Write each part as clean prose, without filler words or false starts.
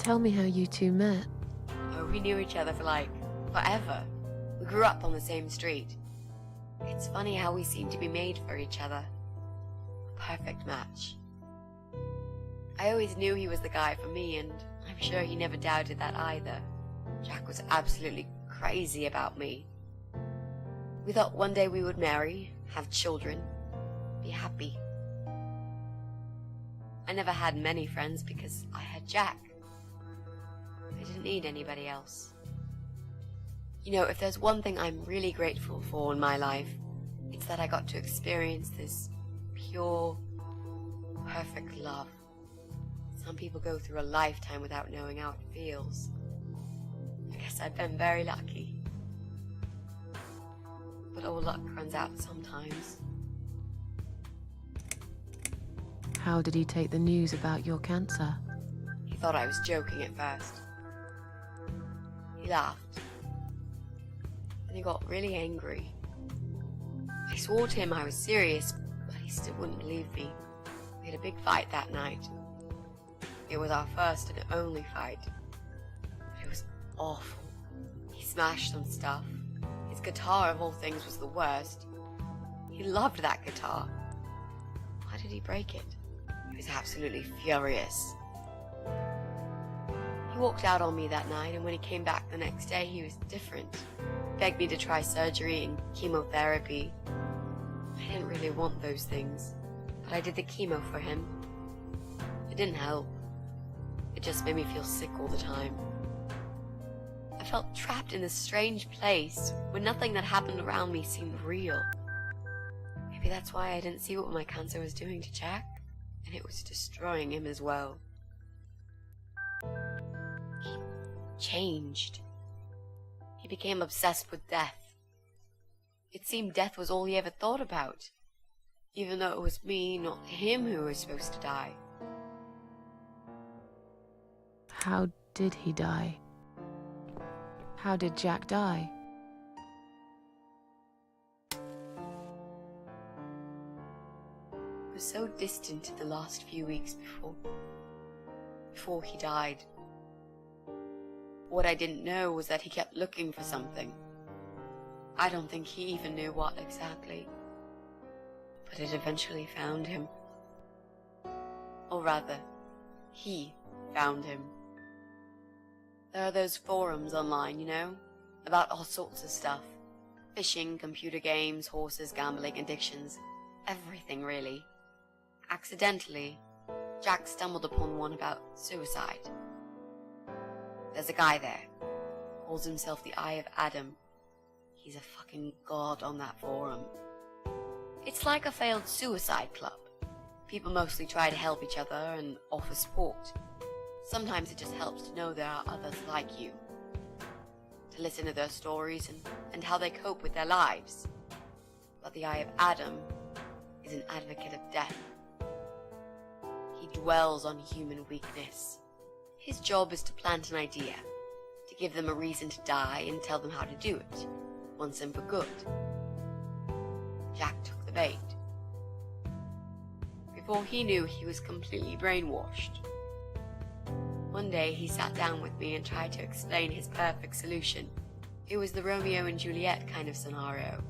Tell me how you two met. Oh, we knew each other for like forever. We grew up on the same street. It's funny how we seem to be made for each other. A perfect match. I always knew he was the guy for me, and I'm sure he never doubted that either. Jack was absolutely crazy about me. We thought one day we would marry, have children, be happy. I never had many friends because I had Jack. I didn't need anybody else. You know, if there's one thing I'm really grateful for in my life, it's that I got to experience this pure, perfect love. Some people go through a lifetime without knowing how it feels. I guess I've been very lucky. But all luck runs out sometimes. How did he take the news about your cancer? He thought I was joking at first. He laughed. Then he got really angry. I swore to him I was serious, but he still wouldn't believe me. We had a big fight that night. It was our first and only fight. But it was awful. He smashed some stuff. His guitar, of all things, was the worst. He loved that guitar. Why did he break it? He was absolutely furious. He walked out on me that night, and when he came back the next day, he was different. He begged me to try surgery and chemotherapy. I didn't really want those things, but I did the chemo for him. It didn't help. It just made me feel sick all the time. I felt trapped in this strange place where nothing that happened around me seemed real. Maybe that's why I didn't see what my cancer was doing to Jack, and it was destroying him as well. He changed. He became obsessed with death. It seemed death was all he ever thought about, even though it was me, not him, who was supposed to die. How did he die? How did Jack die? It was so distant the last few weeks before he died. What I didn't know was that he kept looking for something. I don't think he even knew what exactly. But it eventually found him. Or rather, he found him. There are those forums online, you know, about all sorts of stuff. Fishing, computer games, horses, gambling, addictions. Everything, really. Accidentally, Jack stumbled upon one about suicide. There's a guy there. Calls himself the Eye of Adam. He's a fucking god on that forum. It's like a failed suicide club. People mostly try to help each other and offer support. Sometimes it just helps to know there are others like you. To listen to their stories and how they cope with their lives. But the Eye of Adam is an advocate of death. He dwells on human weakness. His job is to plant an idea, to give them a reason to die and tell them how to do it, once and for good. Jack took the bait. Before he knew, he was completely brainwashed. One day he sat down with me and tried to explain his perfect solution. It was the Romeo and Juliet kind of scenario.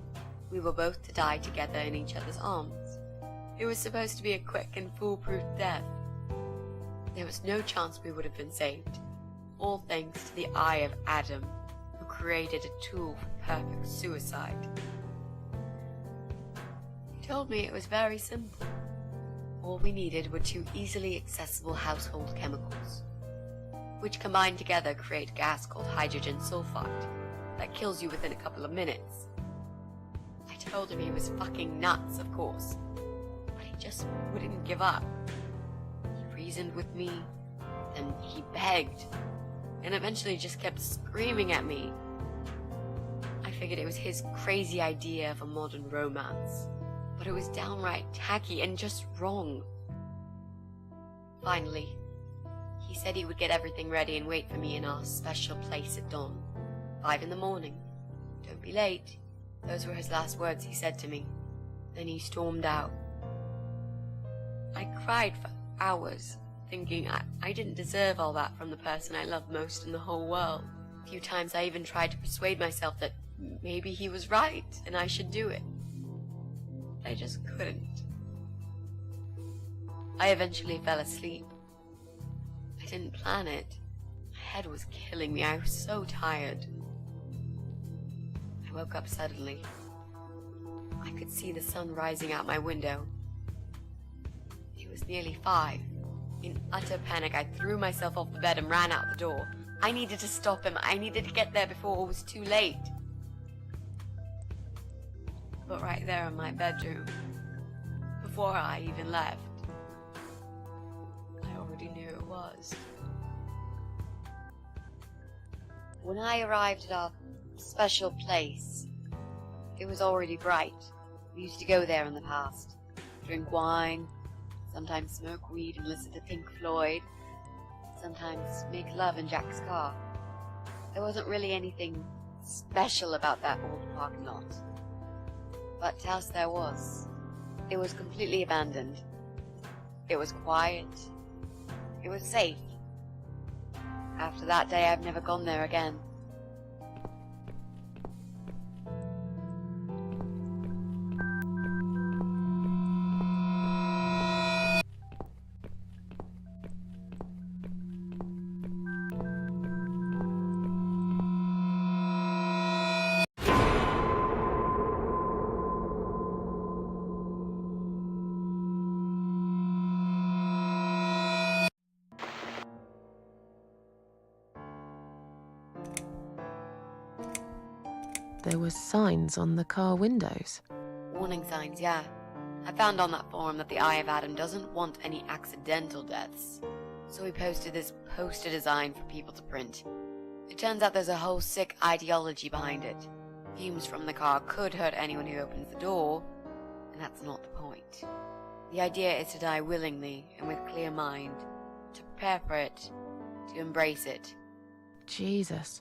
We were both to die together in each other's arms. It was supposed to be a quick and foolproof death. There was no chance we would have been saved, all thanks to the Eye of Adam, who created a tool for perfect suicide. He told me it was very simple. All we needed were 2 easily accessible household chemicals, which combined together create a gas called hydrogen sulfide that kills you within a couple of minutes. I told him he was fucking nuts, of course, but he just wouldn't give up. He reasoned with me, then he begged, and eventually just kept screaming at me. I figured it was his crazy idea of a modern romance, but it was downright tacky and just wrong. Finally, he said he would get everything ready and wait for me in our special place at dawn, 5 in the morning. Don't be late. Those were his last words he said to me. Then he stormed out. I cried for hours, thinking I didn't deserve all that from the person I loved most in the whole world. A few times I even tried to persuade myself that maybe he was right and I should do it. I just couldn't. I eventually fell asleep. I didn't plan it. My head was killing me. I was so tired. I woke up suddenly. I could see the sun rising out my window. It was nearly 5. In utter panic, I threw myself off the bed and ran out the door. I needed to stop him. I needed to get there before it was too late. But right there in my bedroom, before I even left, I already knew it was. When I arrived at our special place, it was already bright. We used to go there in the past, drink wine, sometimes smoke weed and listen to Pink Floyd, sometimes make love in Jack's car. There wasn't really anything special about that old parking lot. But else there was. It was completely abandoned. It was quiet. It was safe. After that day, I've never gone there again. There were signs on the car windows. Warning signs, yeah. I found on that forum that the Eye of Adam doesn't want any accidental deaths. So he posted this poster design for people to print. It turns out there's a whole sick ideology behind it. Fumes from the car could hurt anyone who opens the door, and that's not the point. The idea is to die willingly and with clear mind, to prepare for it, to embrace it. Jesus.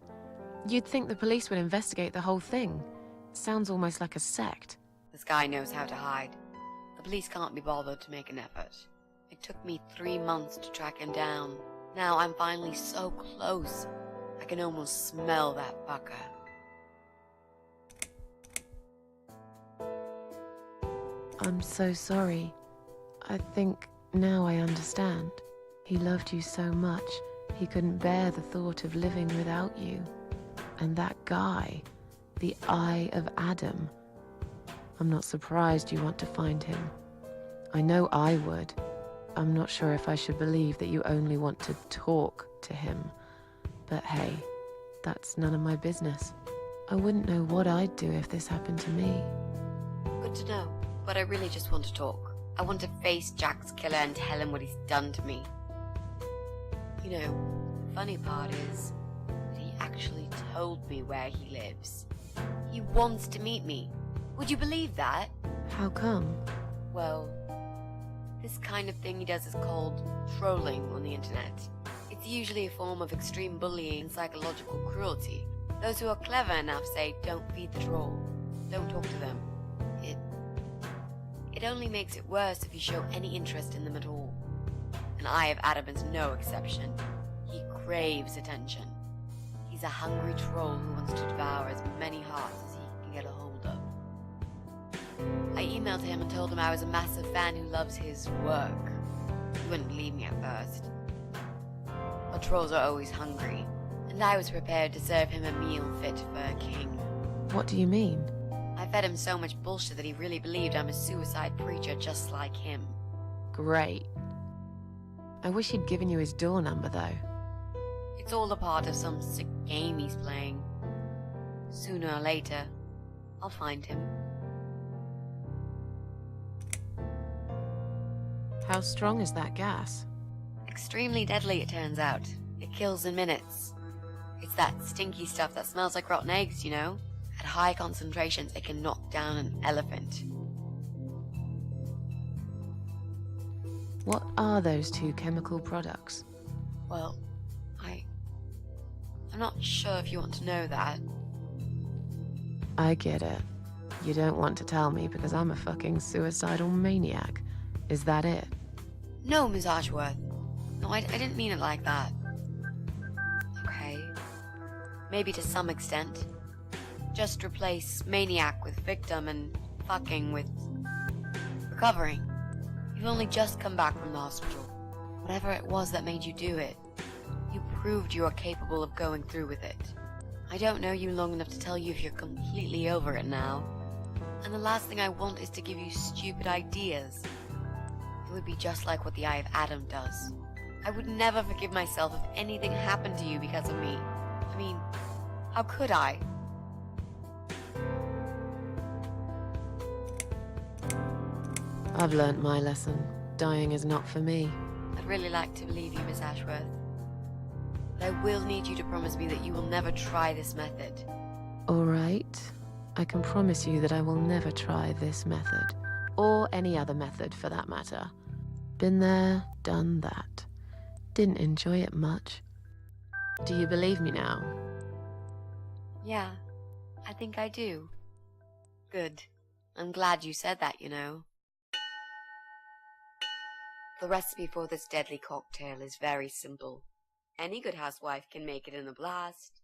You'd think the police would investigate the whole thing. Sounds almost like a sect. This guy knows how to hide. The police can't be bothered to make an effort. It took me 3 months to track him down. Now I'm finally so close. I can almost smell that fucker. I'm so sorry. I think now I understand. He loved you so much, he couldn't bear the thought of living without you. And that guy, the Eye of Adam. I'm not surprised you want to find him. I know I would. I'm not sure if I should believe that you only want to talk to him. But hey, that's none of my business. I wouldn't know what I'd do if this happened to me. Good to know, but I really just want to talk. I want to face Jack's killer and tell him what he's done to me. You know, the funny part is that he actually told me where he lives. He wants to meet me. Would you believe that? How come? Well, this kind of thing he does is called trolling on the internet. It's usually a form of extreme bullying and psychological cruelty. Those who are clever enough say, don't feed the troll. Don't talk to them. It only makes it worse if you show any interest in them at all. And Eye of Adam is no exception. He craves attention. He's a hungry troll who wants to devour as many hearts as he can get a hold of. I emailed him and told him I was a massive fan who loves his work. He wouldn't believe me at first. But trolls are always hungry, and I was prepared to serve him a meal fit for a king. What do you mean? I fed him so much bullshit that he really believed I'm a suicide preacher just like him. Great. I wish he'd given you his door number, though. It's all a part of some sick game he's playing. Sooner or later, I'll find him. How strong is that gas? Extremely deadly, it turns out. It kills in minutes. It's that stinky stuff that smells like rotten eggs, you know? At high concentrations, it can knock down an elephant. What are those two chemical products? Well, I'm not sure if you want to know that. I get it. You don't want to tell me because I'm a fucking suicidal maniac. Is that it? No, Ms. Archworth. No, I didn't mean it like that. Okay. Maybe to some extent. Just replace maniac with victim and fucking with recovering. You've only just come back from the hospital. Whatever it was that made you do it, you proved you are capable of going through with it. I don't know you long enough to tell you if you're completely over it now. And the last thing I want is to give you stupid ideas. It would be just like what the Eye of Adam does. I would never forgive myself if anything happened to you because of me. I mean, how could I? I've learnt my lesson. Dying is not for me. I'd really like to believe you, Miss Ashworth. But I will need you to promise me that you will never try this method. All right. I can promise you that I will never try this method. Or any other method, for that matter. Been there, done that. Didn't enjoy it much. Do you believe me now? Yeah, I think I do. Good. I'm glad you said that, you know. The recipe for this deadly cocktail is very simple. Any good housewife can make it in a blast.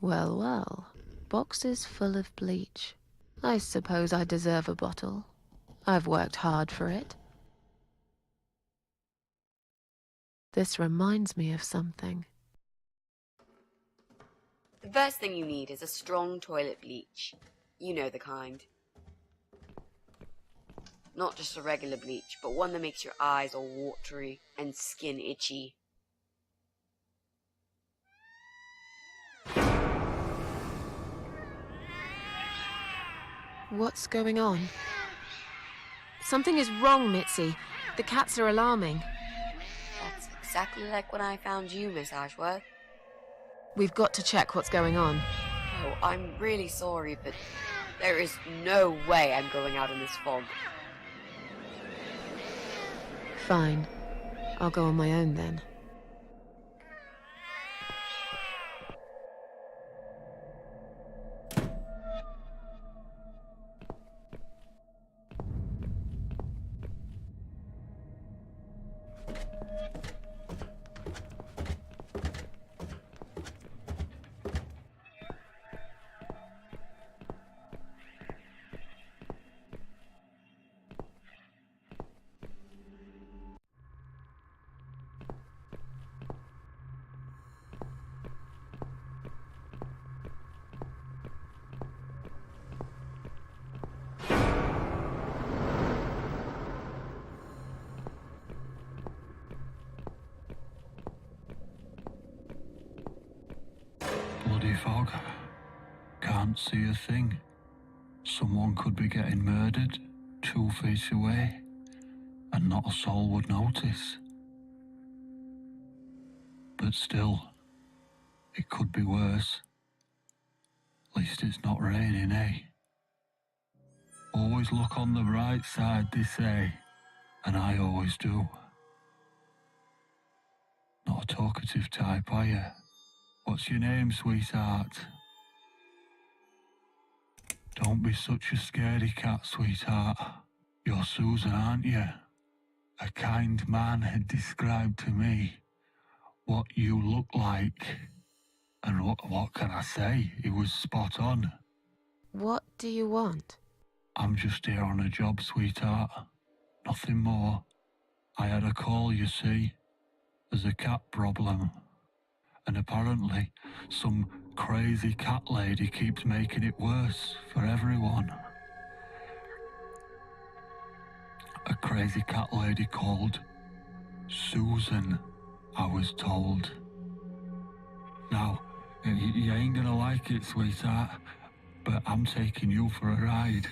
Well, well. Boxes full of bleach. I suppose I deserve a bottle. I've worked hard for it. This reminds me of something. The first thing you need is a strong toilet bleach. You know the kind. Not just a regular bleach, but one that makes your eyes all watery and skin itchy. What's going on? Something is wrong, Mitzi. The cats are alarming. That's exactly like when I found you, Miss Ashworth. We've got to check what's going on. Oh, I'm really sorry, but there is no way I'm going out in this fog. Fine. I'll go on my own then. Bloody fog. Can't see a thing. Someone could be getting murdered 2 feet away, and not a soul would notice. But still, it could be worse. At least it's not raining, eh? Always look on the bright side, they say, and I always do. Not a talkative type, are you? What's your name, sweetheart? Don't be such a scaredy cat, sweetheart. You're Susan, aren't you? A kind man had described to me what you look like. And what can I say? He was spot on. What do you want? I'm just here on a job, sweetheart. Nothing more. I had a call, you see. There's a cat problem. And apparently, some crazy cat lady keeps making it worse for everyone. A crazy cat lady called Susan, I was told. Now, you ain't gonna like it, sweetheart, but I'm taking you for a ride.